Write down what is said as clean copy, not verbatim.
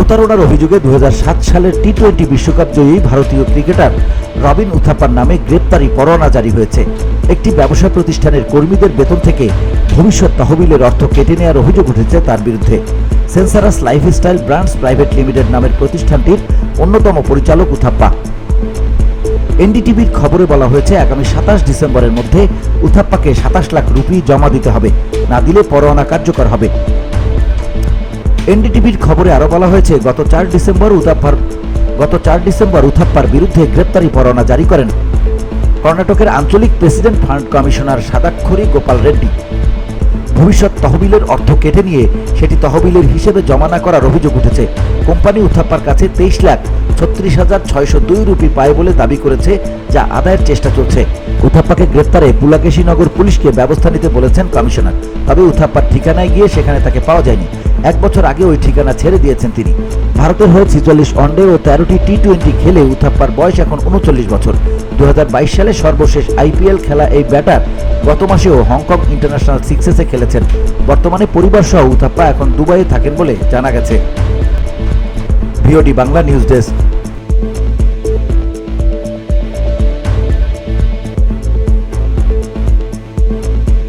প্রতারণার অভিযোগে 2007 সালের টি-20 বিশ্বকাপ জয়ী ভারতীয় ক্রিকেটার রবিন উথাপ্পার নামে গ্রেপ্তারি পরোয়ানা জারি হয়েছে। একটি ব্যবসা প্রতিষ্ঠানের কর্মীদের বেতন থেকে ভবিষ্যৎ তহবিলের অর্থ কেটে নেওয়ার অভিযোগ উঠেছে তার বিরুদ্ধে। সেন্সারাস লাইফস্টাইল ব্র্যান্ডস প্রাইভেট লিমিটেড নামের প্রতিষ্ঠানটির অন্যতম পরিচালক উথাপ্পা। এনডিটিভির খবরে বলা হয়েছে, আগামী 27 ডিসেম্বরের মধ্যে উথাপ্পাকে 27 লাখ রুপি জমা দিতে হবে, না দিলে পরোয়ানা কার্যকর হবে। এনডিটিভির খবরে আরও বলা হয়েছে, গত 4 ডিসেম্বর উথাপ্পার বিরুদ্ধে গ্রেপ্তারি পরোয়ানা জারি করেন কর্ণাটকের আঞ্চলিক president fund commissioner Sadakshari Gopal Reddy. ভবিষ্যৎ তহবিলের অর্থ কেটে নিয়ে সেটি তহবিলের হিসেবে জমা না করার অভিযোগ উঠেছে। কোম্পানি উথাপ্পার কাছে 23,36,602 রুপি পায় বলে দাবি করেছে, যা আদায়ের চেষ্টা চলছে। উথাপ্পাকে গ্রেপ্তারে পুলাকেশীনগর পুলিশকে ব্যবস্থা নিতে বলেছেন কমিশনার। তবে উথাপ্পার ঠিকানায় গিয়ে সেখানে তাকে পাওয়া যায়নি। 1 বছর আগে ওই ঠিকানা ছেড়ে দিয়েছেন তিনি। ভারতের হয়ে 46 ওয়ানডে ও 13টি টি-20 খেলে উথাপ্পার বয়স এখন 39 বছর। 2022 সালে সর্বশেষ আইপিএল খেলা এই ব্যাটার গত মাসেও হংকং ইন্টারন্যাশনাল সিক্সেসে খেলেছেন। বর্তমানে পরিবার সহ উথাপ্পা এখন দুবাইয়ে থাকেন বলে জানা গেছে। VOD Bangla news desk.